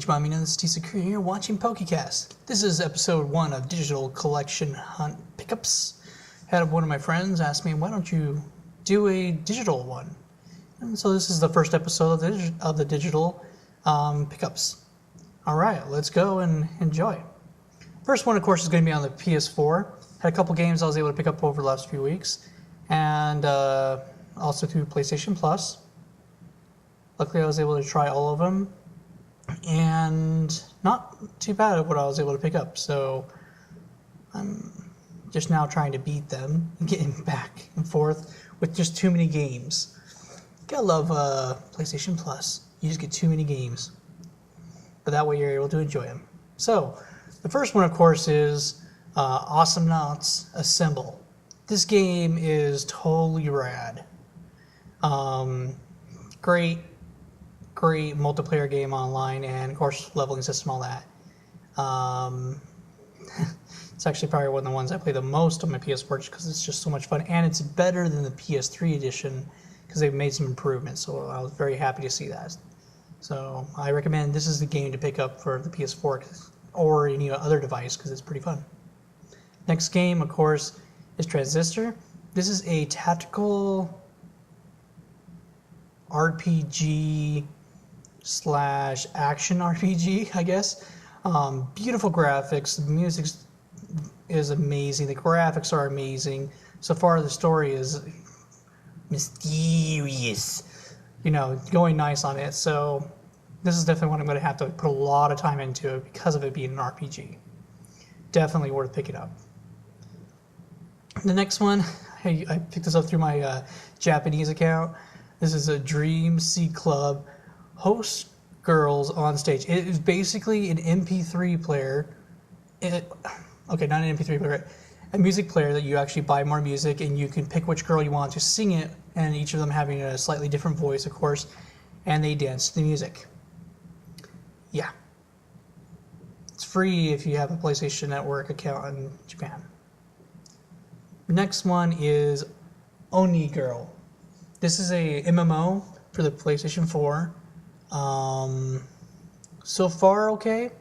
Konnichiwa, this is T Sakura here watching PokeCast. This is episode 1 of Digital Collection Hunt Pickups. Had one of my friends ask me, why don't you do a digital one? And so this is the first episode of the digital pickups. Alright, let's go and enjoy. First one, of course, is going to be on the PS4. Had a couple games I was able to pick up over the last few weeks. And also through PlayStation Plus. Luckily, I was able to try all of them. And not too bad at what I was able to pick up, so I'm just now trying to beat them, getting back and forth with just too many games. Gotta love PlayStation Plus. You just get too many games, but that way you're able to enjoy them. So the first one, of course, is Awesomenauts Assemble. This game is totally rad. Great multiplayer game online, and of course leveling system, all that. It's actually probably one of the ones I play the most on my PS4 just because it's just so much fun, and it's better than the PS3 edition because they've made some improvements, so I was very happy to see that. So I recommend this is the game to pick up for the PS4 or any other device because it's pretty fun. Next game, of course, is Transistor. This is a tactical RPG / action RPG, I guess. Beautiful graphics. The music is amazing. The graphics are amazing. So far, the story is mysterious. You know, going nice on it. So this is definitely one I'm going to have to put a lot of time into because of it being an RPG. Definitely worth picking up. The next one, I picked this up through my Japanese account. This is a Dream Sea Club host girls on stage. It is basically an MP3 player. Okay, not an MP3 player, a music player that you actually buy more music and you can pick which girl you want to sing it, and each of them having a slightly different voice, of course, and they dance to the music. Yeah. It's free if you have a PlayStation Network account in Japan. The next one is Oni Girl. This is a MMO for the PlayStation 4. So far, okay.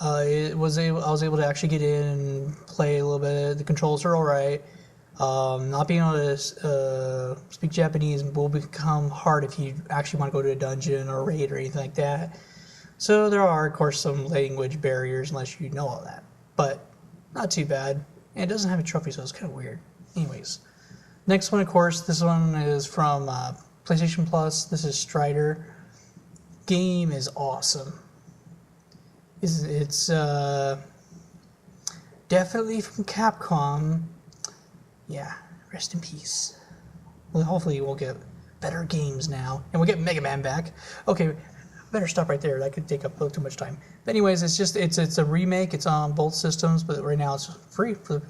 I was able to actually get in and play a little bit. The controls are alright. Not being able to speak Japanese will become hard if you actually want to go to a dungeon or a raid or anything like that. So there are, of course, some language barriers unless you know all that. But not too bad. And it doesn't have a trophy, so it's kind of weird. Anyways. Next one, of course, this one is from PlayStation Plus. This is Strider. Game is awesome. It's definitely from Capcom. Yeah, rest in peace. Well, hopefully we'll get better games now, and we'll get Mega Man back. Okay, better stop right there. That could take up a little too much time. But anyways, it's a remake. It's on both systems, but right now it's free with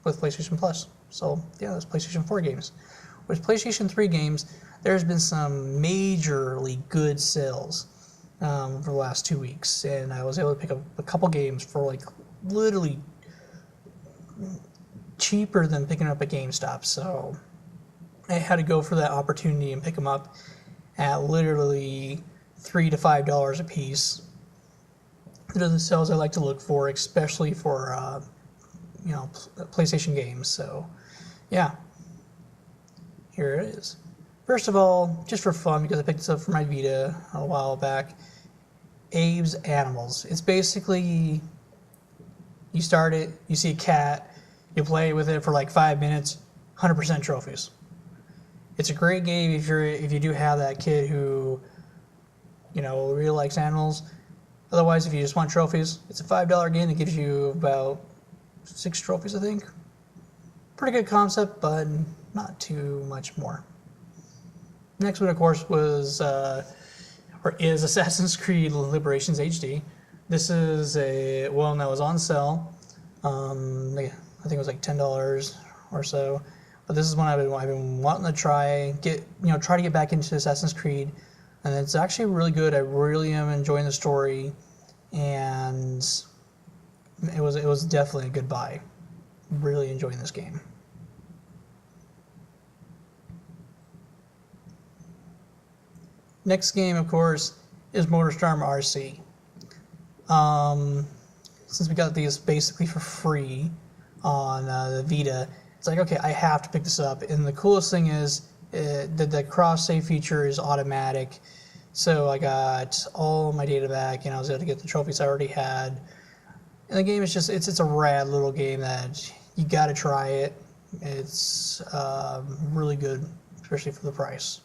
PlayStation Plus. So yeah, there's PlayStation 4 games. With PlayStation 3 games, there's been some majorly good sales for the last 2 weeks, and I was able to pick up a couple games for like literally cheaper than picking up at GameStop. So I had to go for that opportunity and pick them up at literally $3 to $5 a piece. Those are the sales I like to look for, especially for PlayStation games. So yeah, here it is. First of all, just for fun, because I picked this up for my Vita a while back, Abe's Animals. It's basically, you start it, you see a cat, you play with it for like 5 minutes, 100% trophies. It's a great game if you do have that kid who, really likes animals. Otherwise, if you just want trophies, it's a $5 game that gives you about 6 trophies, I think. Pretty good concept, but not too much more. Next one, of course, is Assassin's Creed Liberations HD. This is a one that was on sale. I think it was like $10 or so. But this is one I've been wanting to try to get back into Assassin's Creed, and it's actually really good. I really am enjoying the story, and it was definitely a good buy. Really enjoying this game. Next game, of course, is MotorStorm RC. Since we got these basically for free on the Vita, it's like, okay, I have to pick this up. And the coolest thing is that the cross-save feature is automatic. So I got all my data back, and I was able to get the trophies I already had. And the game is just, it's a rad little game that you got to try it. It's really good, especially for the price.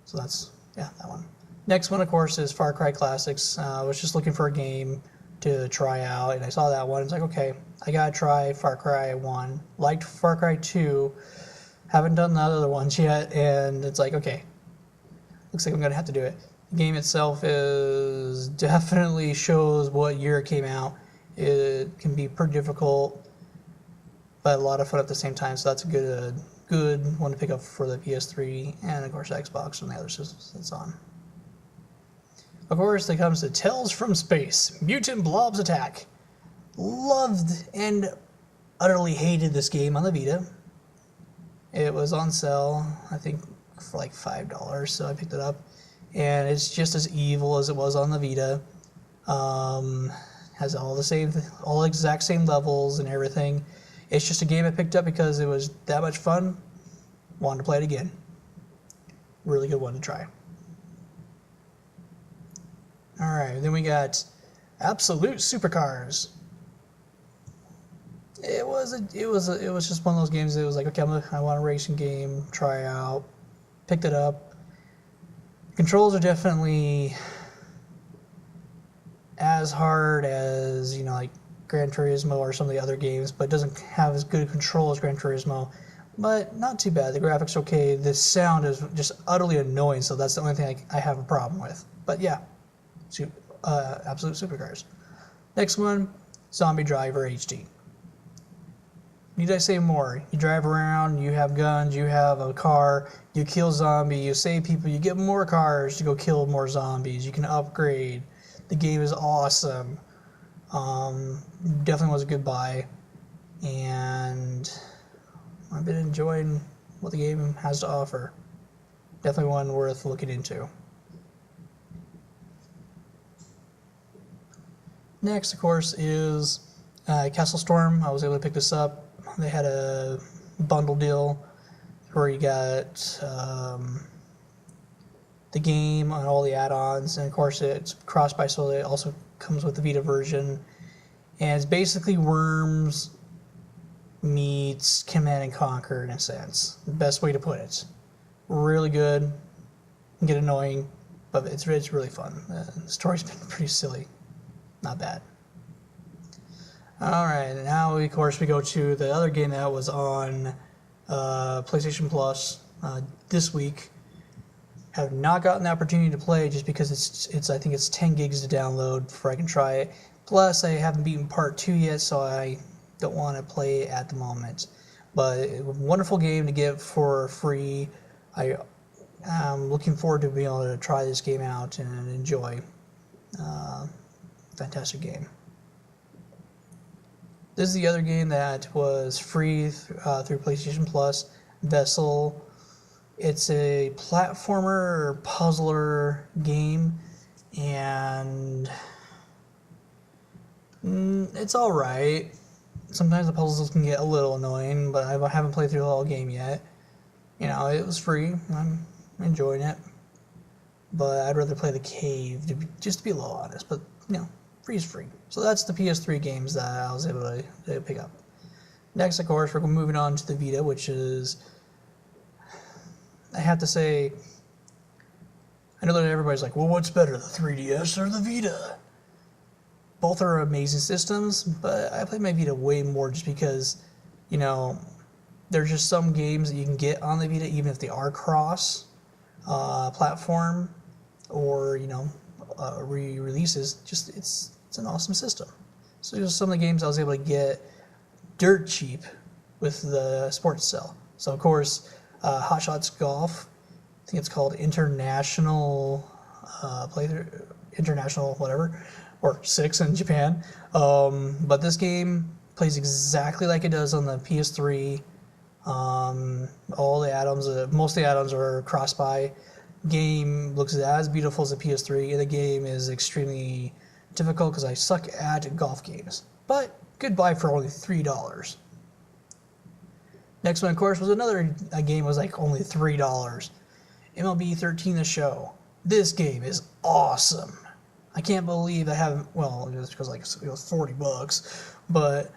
So that's, yeah, that one. Next one, of course, is Far Cry Classics. I was just looking for a game to try out, and I saw that one. It's like, okay, I got to try Far Cry 1. Liked Far Cry 2. Haven't done the other ones yet, and it's like, okay, looks like I'm going to have to do it. The game itself is definitely shows what year it came out. It can be pretty difficult, but a lot of fun at the same time, so that's a good one to pick up for the PS3 and, of course, Xbox and the other systems it's on. Of course, there comes the Tales from Space, Mutant Blobs Attack. Loved and utterly hated this game on the Vita. It was on sale, I think, for like $5, so I picked it up. And it's just as evil as it was on the Vita. Has all the exact same levels and everything. It's just a game I picked up because it was that much fun. Wanted to play it again. Really good one to try. All right, then we got Absolute Supercars. It was just one of those games that was like, okay, I want a racing game, try out. Picked it up. Controls are definitely as hard as, like Gran Turismo or some of the other games, but it doesn't have as good control as Gran Turismo. But not too bad. The graphics are okay. The sound is just utterly annoying, so that's the only thing I have a problem with. But yeah, Absolute Supercars. Next one, Zombie Driver HD. Need I say more? You drive around, you have guns, you have a car, you kill zombies, you save people, you get more cars to go kill more zombies, you can upgrade. The game is awesome. Definitely was a good buy. And I've been enjoying what the game has to offer. Definitely one worth looking into. Next, of course, is Castle Storm. I was able to pick this up. They had a bundle deal where you got the game and all the add-ons, and of course it's cross-buy, so it also comes with the Vita version. And it's basically Worms meets Command and Conquer in a sense. The best way to put it. Really good. Can get annoying, but it's really fun. The story's been pretty silly. Not bad. Alright, now of course we go to the other game that was on PlayStation Plus this week. Have not gotten the opportunity to play just because it's I think it's 10 gigs to download before I can try it. Plus I haven't beaten part 2 yet, so I don't want to play it at the moment. But a wonderful game to get for free. I'm looking forward to being able to try this game out and enjoy. Fantastic game. This is the other game that was free through PlayStation Plus, Vessel. It's a platformer or puzzler game, and it's alright. Sometimes the puzzles can get a little annoying, but I haven't played through the whole game yet. It was free. I'm enjoying it. But I'd rather play The Cave, just to be a little honest. But, free is free. So that's the PS3 games that I was able to pick up. Next, of course, we're moving on to the Vita, which is, I have to say, I know that everybody's like, well, what's better, the 3DS or the Vita? Both are amazing systems, but I play my Vita way more just because, there's just some games that you can get on the Vita, even if they are cross platform or, re-releases. Just it's an awesome system. So just some of the games I was able to get dirt cheap with the sports cell. So of course, Hot Shots Golf, I think it's called International International whatever, or 6 in Japan. But this game plays exactly like it does on the PS3. All the add-ons, most of the add-ons are cross-buy. game looks as beautiful as the PS3, and the game is extremely difficult because I suck at golf games. But goodbye for only $3. Next one, of course, was another game was like only $3. MLB 13 The Show. This game is awesome. I can't believe I haven't. Well, just because like it was $40, but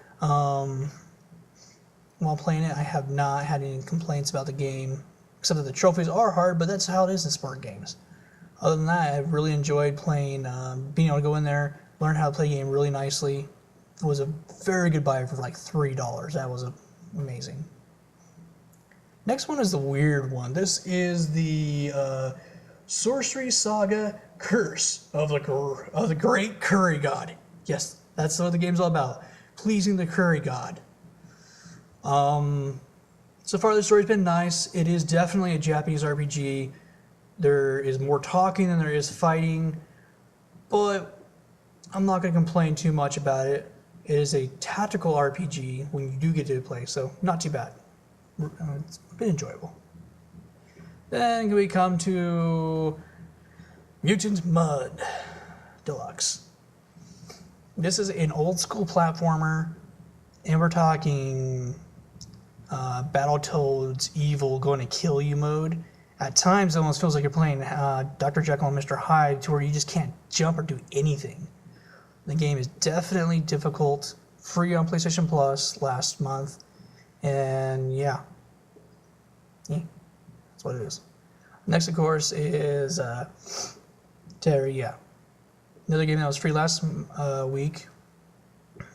while playing it, I have not had any complaints about the game, except that the trophies are hard. But that's how it is in sport games. Other than that, I really enjoyed playing, being able to go in there, learn how to play the game really nicely. It was a very good buy for like $3. That was amazing. Next one is the weird one. This is the Sorcery Saga Curse of the Great Curry God. Yes, that's what the game's all about. Pleasing the Curry God. So far the story's been nice. It is definitely a Japanese RPG. There is more talking than there is fighting, but I'm not going to complain too much about it. It is a tactical RPG when you do get to play, so not too bad. It's been enjoyable. Then we come to Mutant Mud Deluxe. This is an old school platformer, and we're talking Battletoads evil going to kill you mode. At times it almost feels like you're playing Dr. Jekyll and Mr. Hyde, to where you just can't jump or do anything. The game is definitely difficult, free on PlayStation Plus last month, and yeah, that's what it is. Next, of course, is Terraria. Another game that was free last week.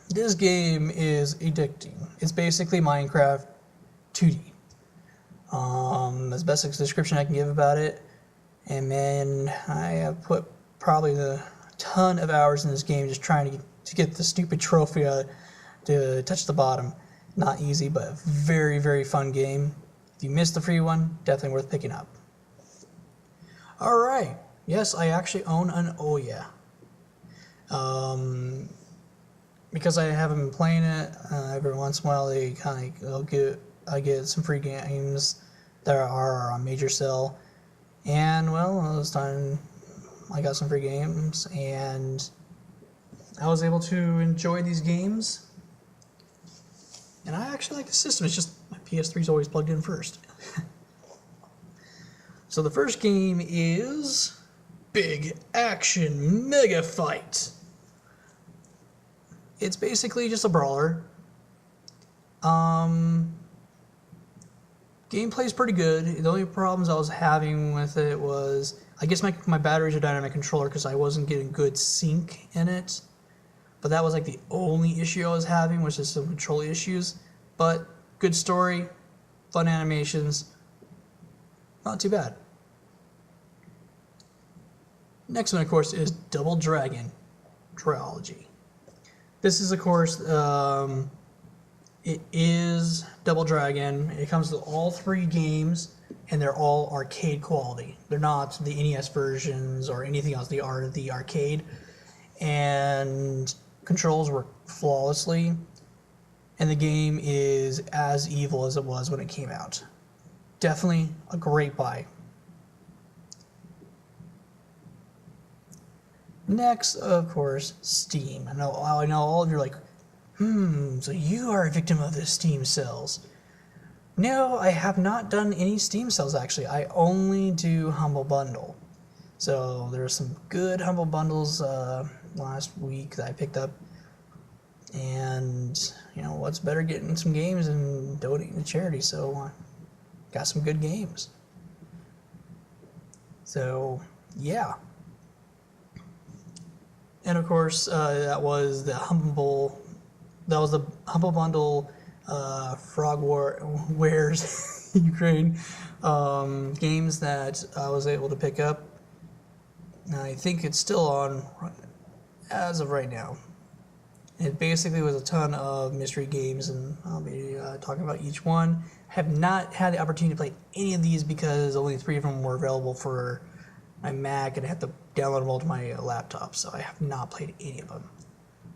This game is addicting. It's basically Minecraft 2D. That's the best description I can give about it. And man, I have put probably a ton of hours in this game just trying to get the stupid trophy to touch the bottom. Not easy, but a very, very fun game. If you missed the free one, definitely worth picking up. Alright, yes, I actually own an Ouya. Because I haven't been playing it, every once in a while they kind of I get some free games that are on major sale, and well, this time I got some free games, and I was able to enjoy these games, and I actually like the system. It's just my PS3 is always plugged in first. So the first game is Big Action Mega Fight. It's basically just a brawler. Gameplay's pretty good. The only problems I was having with it was, I guess my batteries are dynamic controller because I wasn't getting good sync in it. But that was like the only issue I was having, which is some control issues. But good story, fun animations, not too bad. Next one, of course, is Double Dragon Trilogy. This is, of course, it is Double Dragon. It comes with all 3 games, and they're all arcade quality. They're not the NES versions or anything else. They are the arcade, and controls work flawlessly, and the game is as evil as it was when it came out. Definitely a great buy. Next, of course, Steam. I know all of you are like, so you are a victim of the Steam sales. No, I have not done any Steam sales, actually. I only do Humble Bundle. So there were some good Humble Bundles last week that I picked up. And, you know, what's better getting some games and donating to charity. So, got some good games. So, yeah. And of course, that was the Humble Bundle Frog Wares Ukraine games that I was able to pick up. I think it's still on as of right now. It basically was a ton of mystery games, and I'll be talking about each one. I have not had the opportunity to play any of these because only 3 of them were available for my Mac, and I had to download them all to my laptop, so I have not played any of them.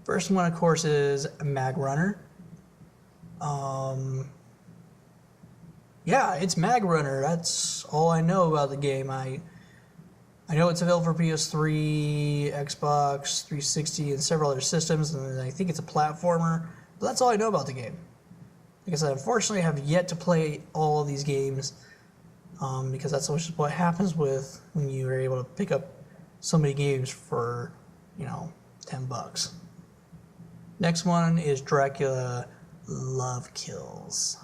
First one, of course, is Mag Runner. Yeah, it's Mag Runner. That's all I know about the game. I I know it's available for PS3, Xbox 360, and several other systems, and I think it's a platformer, but that's all I know about the game. Like I said, unfortunately, I have yet to play all of these games, because that's what happens with when you are able to pick up so many games for, $10. Next one is Dracula Love Kills.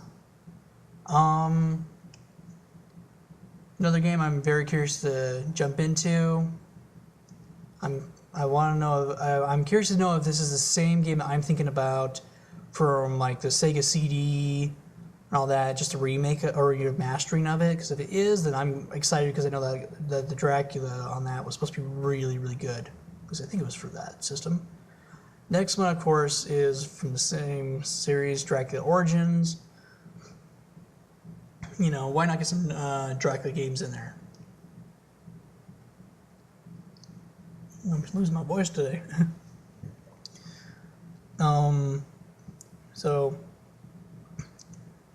Another game I'm very curious to jump into. I'm curious to know if this is the same game that I'm thinking about from like the Sega CD and all that, just a remake or a mastering of it. Because if it is, then I'm excited because I know that the Dracula on that was supposed to be really, really good. Because I think it was for that system. Next one, of course, is from the same series, Dracula Origins. Why not get some Dracula games in there? I'm losing my voice today. So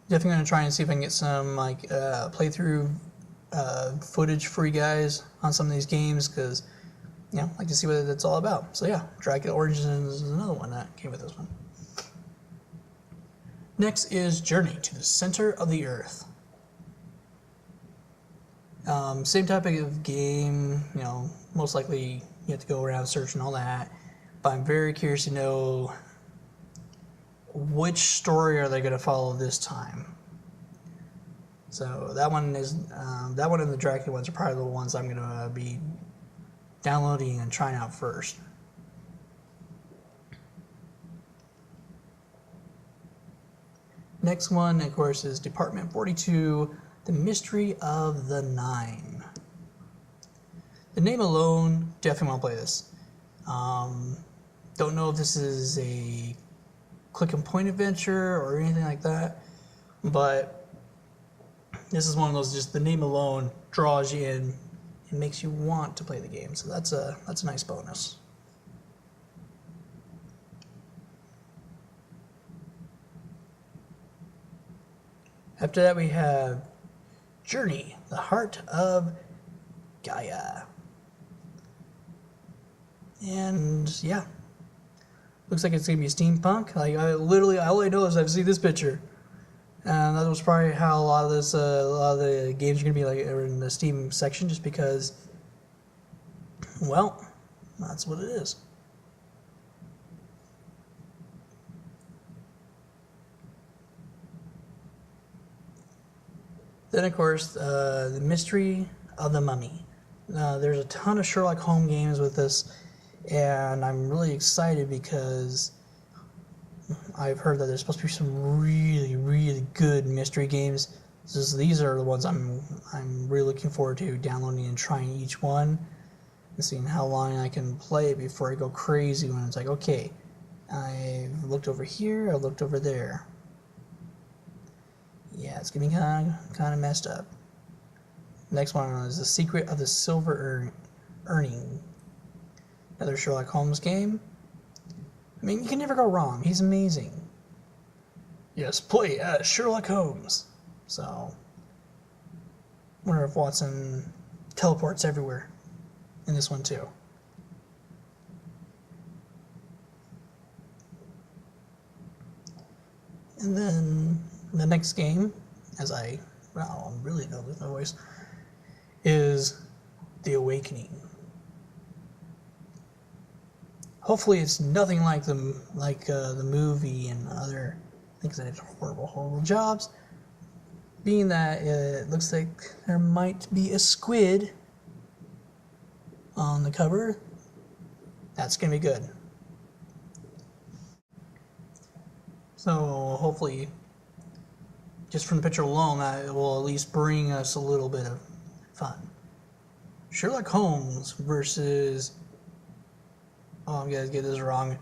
definitely gonna try and see if I can get some playthrough footage for you guys on some of these games, because I'd like to see what it's all about. So yeah, Dracula Origins is another one that came with this one. Next is Journey to the Center of the Earth. Same type of game, most likely you have to go around searching all that, but I'm very curious to know which story are they going to follow this time. So that one and the Dracula ones are probably the ones I'm going to be downloading and trying out first. Next one, of course, is Department 42, The Mystery of the Nine. The name alone, definitely want to play this. Don't know if this is a click and point adventure or anything like that, but this is one of those, just the name alone draws you in and makes you want to play the game. So that's a nice bonus. After that, we have Journey, the Heart of Gaia. And yeah, looks like it's gonna be steampunk. Like all I know is I've seen this picture, and that was probably how a lot of the games are gonna be are in the Steam section, just because, well, that's what it is. Then, of course, The Mystery of the Mummy. There's a ton of Sherlock Holmes games with this, and I'm really excited because I've heard that there's supposed to be some really, really good mystery games. These are the ones I'm really looking forward to downloading and trying each one and seeing how long I can play it before I go crazy when it's like, okay, I've looked over here, I've looked over there. Yeah, it's getting kind of messed up. Next one is The Secret of the Silver Earning. Another Sherlock Holmes game. I mean, you can never go wrong. He's amazing. Yes, play as Sherlock Holmes. So, wonder if Watson teleports everywhere in this one too. And then the next game, I'm really going with my voice, is The Awakening. Hopefully it's nothing like the movie and other things that did horrible jobs. Being that it looks like there might be a squid on the cover, that's gonna be good. So hopefully, just from the picture alone, that will at least bring us a little bit of fun. Sherlock Holmes versus, I'm gonna get this wrong,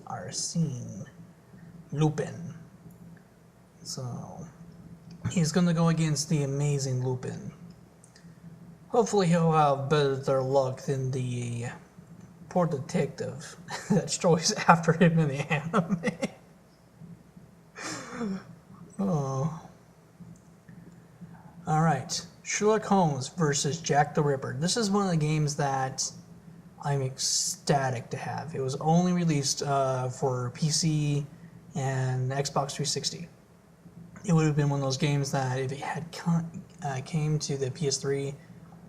Arsène Lupin. So he's gonna go against the amazing Lupin. Hopefully he'll have better luck than the poor detective that's always after him in the anime. Oh. All right, Sherlock Holmes versus Jack the Ripper. This is one of the games that I'm ecstatic to have. It was only released for PC and Xbox 360. It would have been one of those games that if it had came to the PS3,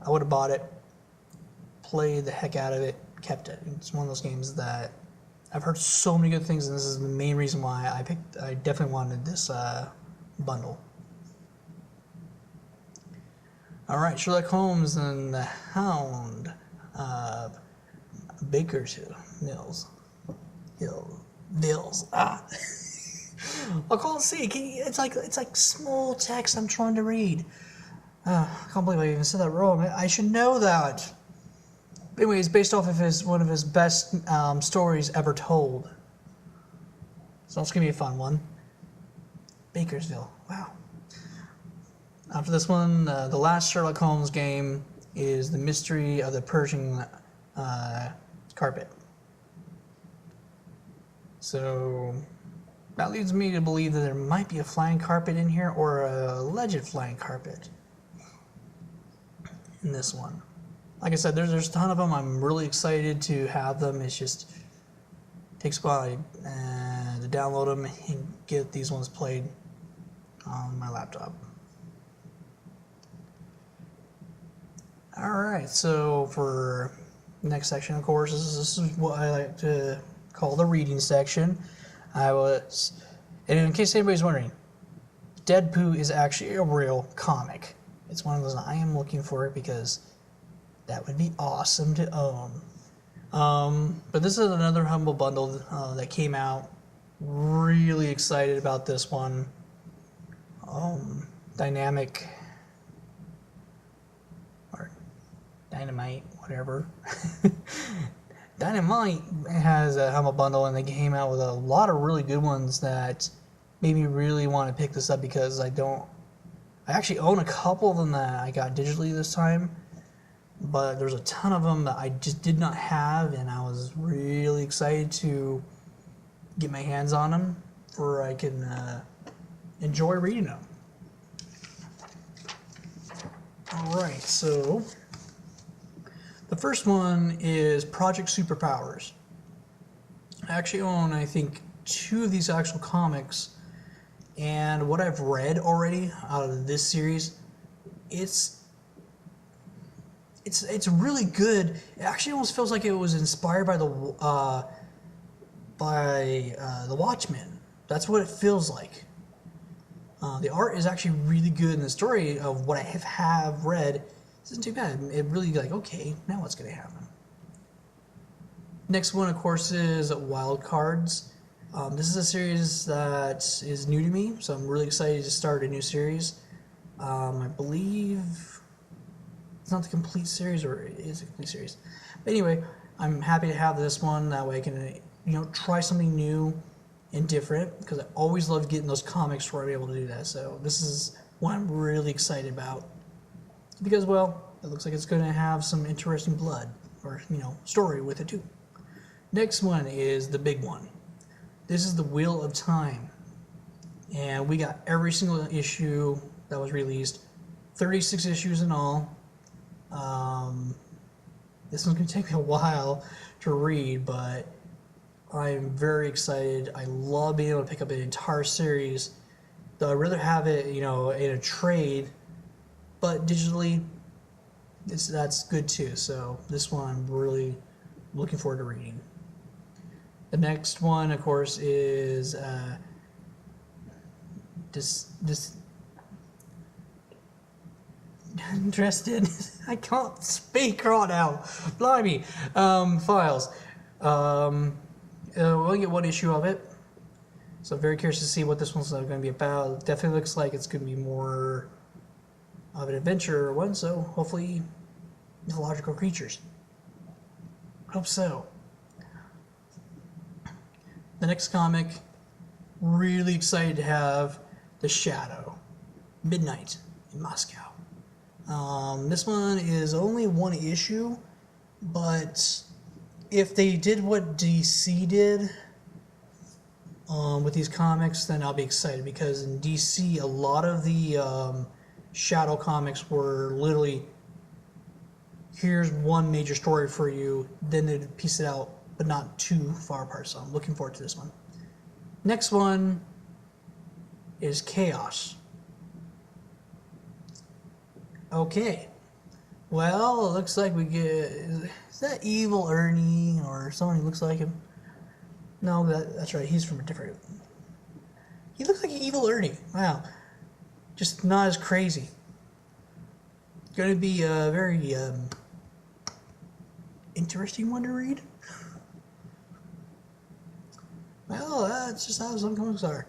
I would have bought it, played the heck out of it, kept it. It's one of those games that I've heard so many good things, and this is the main reason why I definitely wanted this bundle. All right, Sherlock Holmes and the Hound of Bakersfield Mills. I'll call it C. It's like small text I'm trying to read. I can't believe I even said that wrong. I should know that. Anyway, it's based off of one of his best stories ever told. So it's gonna be a fun one. Bakersville. Wow. After this one, the last Sherlock Holmes game is The Mystery of the Persian Carpet. So that leads me to believe that there might be a flying carpet in here, or a alleged flying carpet in this one. Like I said, there's a ton of them. I'm really excited to have them. It's just takes a while to download them and get these ones played on my laptop. Alright, so for the next section, of course, this is what I like to call the reading section. And in case anybody's wondering, Dead Pooh is actually a real comic. It's one of those I am looking for it because that would be awesome to own. But this is another Humble Bundle that came out. Really excited about this one. Dynamite, whatever. Dynamite has a Humble Bundle, and they came out with a lot of really good ones that made me really want to pick this up because I actually own a couple of them that I got digitally this time, but there's a ton of them that I just did not have, and I was really excited to get my hands on them for I can enjoy reading them. Alright, so the first one is Project Superpowers. I actually own, I think, 2 of these actual comics, and what I've read already out of this series, it's really good. It actually almost feels like it was inspired by the Watchmen. That's what it feels like. The art is actually really good, and the story of what I have read isn't too bad. It really like, okay, now what's going to happen? Next one, of course, is Wild Cards. This is a series that is new to me, so I'm really excited to start a new series. I believe it's not the complete series, or it is a complete series. But anyway, I'm happy to have this one. That way I can, try something new and different, because I always love getting those comics where I'm able to do that. So this is what I'm really excited about, because, well, it looks like it's going to have some interesting blood, or, story with it too. Next one is the big one. This is the Wheel of Time, and we got every single issue that was released, 36 issues in all. This one's going to take me a while to read, but I'm very excited. I love being able to pick up an entire series, though I'd rather have it, in a trade, but digitally, that's good too. So this one I'm really looking forward to reading. The next one, of course, is interested. I can't speak right now. Blimey. Files. We'll get one issue of it. So I'm very curious to see what this one's going to be about. It definitely looks like it's going to be more of an adventure one, so hopefully mythological creatures. Hope so. The next comic, really excited to have The Shadow, Midnight in Moscow. This one is only one issue, but if they did what DC did with these comics, then I'll be excited, because in DC, a lot of the Shadow Comics were literally, here's one major story for you, then they'd piece it out, but not too far apart. So I'm looking forward to this one. Next one is Chaos. Okay. Well, it looks like we get... Is that Evil Ernie or someone who looks like him? No, that's right. He's from a different... He looks like Evil Ernie. Wow. Just not as crazy. Going to be a very interesting one to read. Well, that's just how some comics are.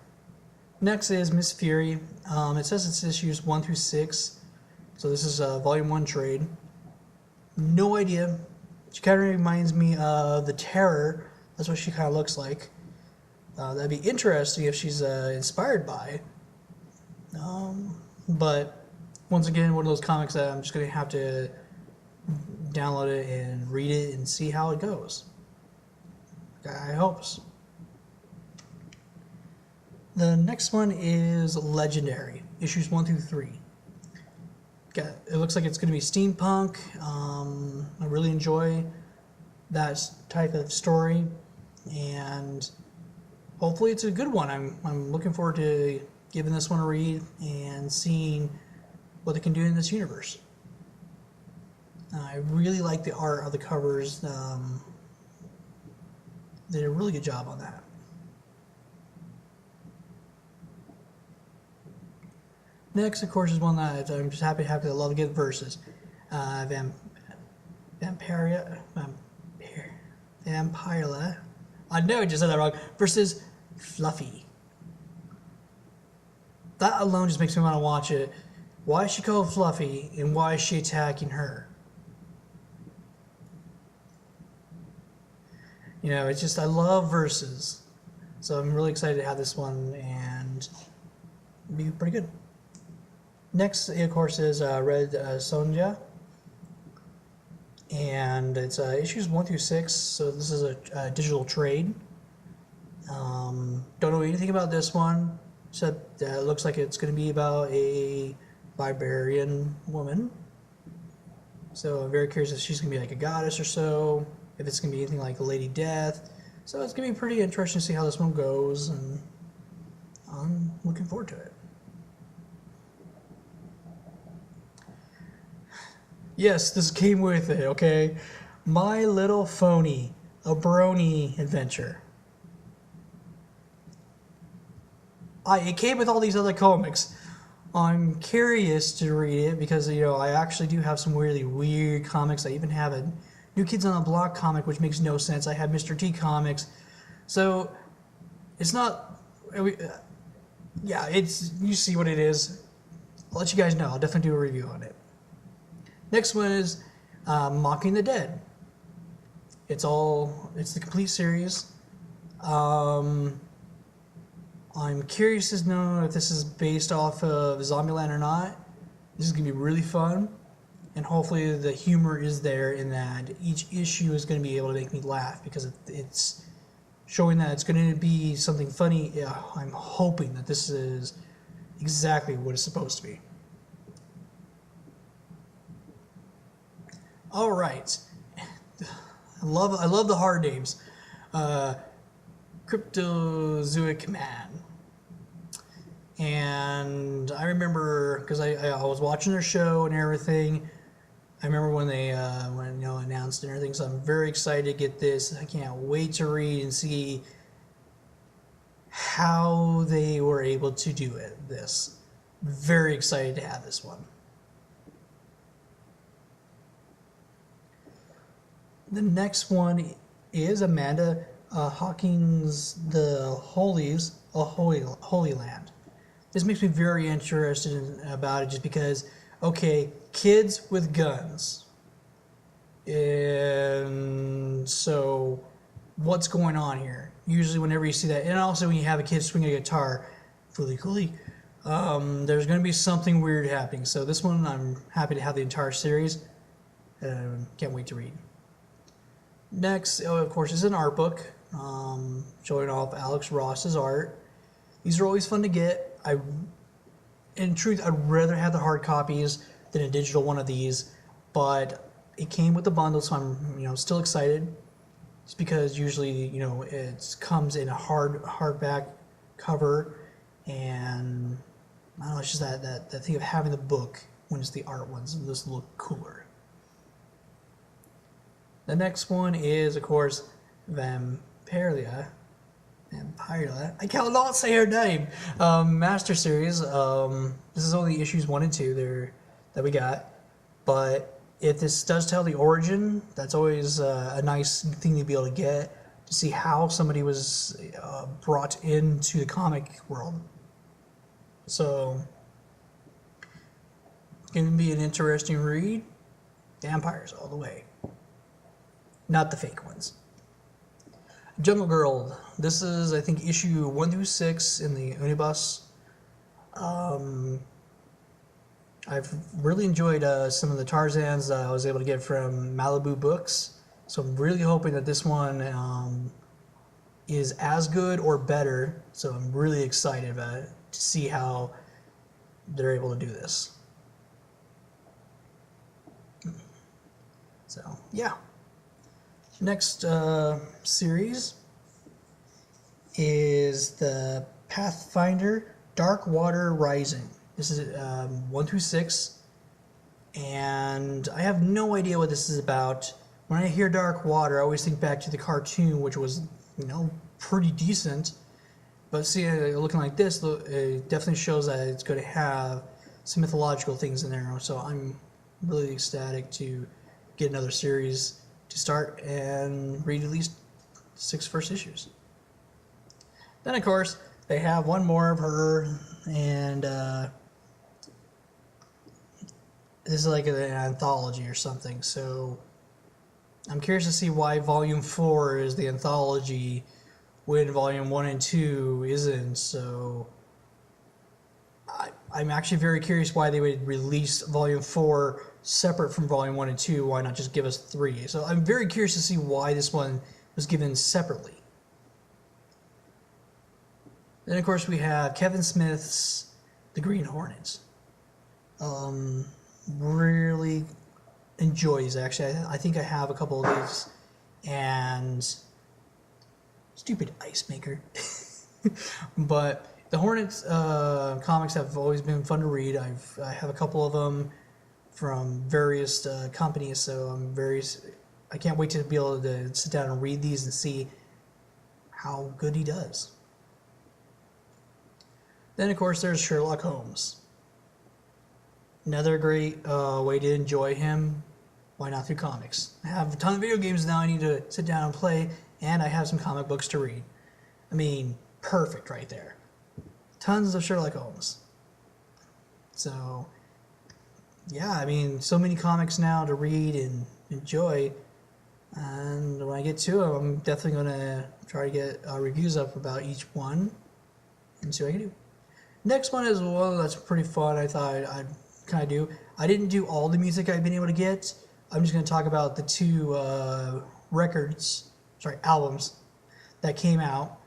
Next is Miss Fury. It says it's issues 1 through 6. So this is a volume 1 trade. No idea. She kind of reminds me of the Terror. That's what she kind of looks like. That'd be interesting if she's inspired by. But once again, one of those comics that I'm just going to have to download it and read it and see how it goes. I hope. The next one is Legendary, issues 1 through 3. It looks like it's going to be steampunk. I really enjoy that type of story, and hopefully it's a good one. I'm looking forward to giving this one a read and seeing what they can do in this universe. I really like the art of the covers. They did a really good job on that. Next, of course, is one that I'm just happy to have because I love good verses. Vampirella. I know I just said that wrong. Versus Fluffy. That alone just makes me want to watch it. Why is she called Fluffy, and why is she attacking her? You know, it's just, I love verses. So I'm really excited to have this one, and it'll be pretty good. Next, of course, is Red Sonja. And it's issues 1 through 6, so this is a digital trade. Don't know anything about this one, except it looks like it's going to be about a barbarian woman. So I'm very curious if she's going to be like a goddess or so, if it's going to be anything like Lady Death. So it's going to be pretty interesting to see how this one goes, and I'm looking forward to it. Yes, this came with it, okay? My Little Phony, a Brony adventure. It came with all these other comics. I'm curious to read it because, you know, I actually do have some really weird comics. I even have a New Kids on the Block comic, which makes no sense. I have Mr. T comics. So, it's not... yeah, it's... You see what it is. I'll let you guys know. I'll definitely do a review on it. Next one is Mocking the Dead. It's the complete series. I'm curious to know if this is based off of Zombieland or not. This is going to be really fun, and hopefully the humor is there in that each issue is going to be able to make me laugh because it's showing that it's going to be something funny. Yeah, I'm hoping that this is exactly what it's supposed to be. All right, I love the hard names. Cryptozoic Man, and I remember because I was watching their show and everything. I remember when they announced and everything. So I'm very excited to get this. I can't wait to read and see how they were able to do it. Very excited to have this one. The next one is Amanda Hawkins' The Holy Land. This makes me very interested about it just because, okay, kids with guns. And so, what's going on here? Usually whenever you see that, and also when you have a kid swinging a guitar, there's going to be something weird happening. So this one, I'm happy to have the entire series. Can't wait to read. Next, of course, is an art book showing off Alex Ross's art. These are always fun to get. in truth, I'd rather have the hard copies than a digital one of these, but it came with the bundle, so I'm still excited. It's because usually it comes in a hardback cover, and I don't know, it's just that thing of having the book when it's the art ones just look cooler. The next one is, of course, Vampyria. I cannot say her name. Master Series. This is only issues 1 and 2 there that we got, but if this does tell the origin, that's always a nice thing to be able to get to see how somebody was brought into the comic world. So, it's going to be an interesting read. Vampires all the way. Not the fake ones. Jungle Girl. This is, I think, issue 1 through 6 in the Unibus. I've really enjoyed some of the Tarzans I was able to get from Malibu Books. So I'm really hoping that this one is as good or better. So I'm really excited about it to see how they're able to do this. So, yeah. Next series is the Pathfinder Dark Water Rising. This is 1 through 6, and I have no idea what this is about. When I hear Dark Water, I always think back to the cartoon, which was, pretty decent. But see, looking like this, it definitely shows that it's going to have some mythological things in there. So I'm really ecstatic to get another series to start and read at least 6 first issues. Then, of course, they have one more of her, and this is like an anthology or something. So I'm curious to see why Volume 4 is the anthology when Volume 1 and 2 isn't. So I'm actually very curious why they would release Volume 4 separate from Volume 1 and 2. Why not just give us 3? So I'm very curious to see why this one was given separately. Then, of course, we have Kevin Smith's The Green Hornets. Really enjoy these, actually. I think I have a couple of these. And stupid ice maker. But the Hornets comics have always been fun to read. I have a couple of them from various companies, so I can't wait to be able to sit down and read these and see how good he does. Then, of course, there's Sherlock Holmes. Another great way to enjoy him. Why not through comics? I have a ton of video games now I need to sit down and play, and I have some comic books to read. I mean, perfect right there. Tons of Sherlock Holmes. So, yeah, I mean, so many comics now to read and enjoy. And when I get to them, I'm definitely going to try to get reviews up about each one and see what I can do. Next one is one that's pretty fun. I thought I'd kind of do. I didn't do all the music I've been able to get. I'm just going to talk about the 2 albums that came out.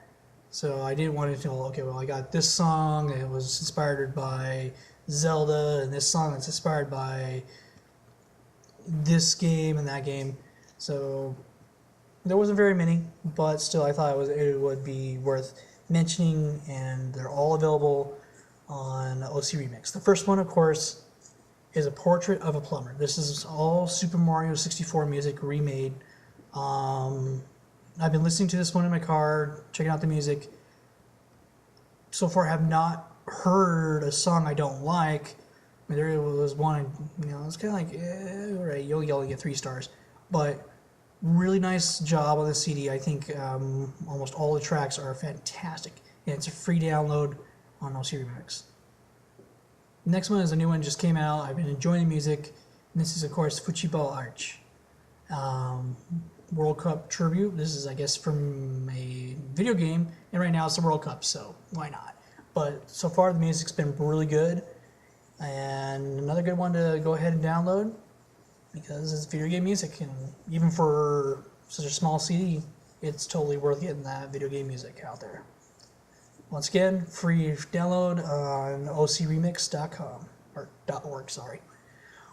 So I didn't want to know, okay, well, I got this song. It was inspired by Zelda, and this song that's inspired by this game and that game. So there wasn't very many, but still I thought it would be worth mentioning, and they're all available on OC Remix. The first one, of course, is A Portrait of a Plumber. This is all Super Mario 64 music remade. I've been listening to this one in my car, checking out the music. So far, I have not heard a song I don't like. I mean, there was one, it's kind of like, all right, you'll only get 3 stars. But really nice job on the CD. I think almost all the tracks are fantastic. And it's a free download on OC Remix. Next one is a new one, just came out. I've been enjoying the music. And this is, of course, Fuchibol Arch. World Cup tribute. This is, I guess, from a video game, and right now it's the World Cup, so why not? But so far the music's been really good, and another good one to go ahead and download because it's video game music, and even for such a small CD, it's totally worth getting that video game music out there. Once again, free download on ocremix.com, or .org, sorry.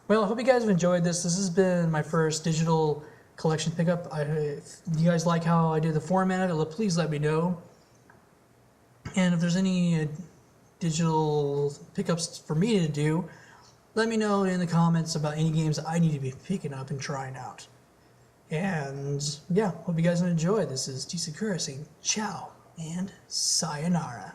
Well, I hope you guys have enjoyed this. This has been my first digital collection pickup. If you guys like how I did the format of it, please let me know. And if there's any digital pickups for me to do, let me know in the comments about any games that I need to be picking up and trying out. And yeah, hope you guys enjoy. This is T. Sakura saying ciao and sayonara.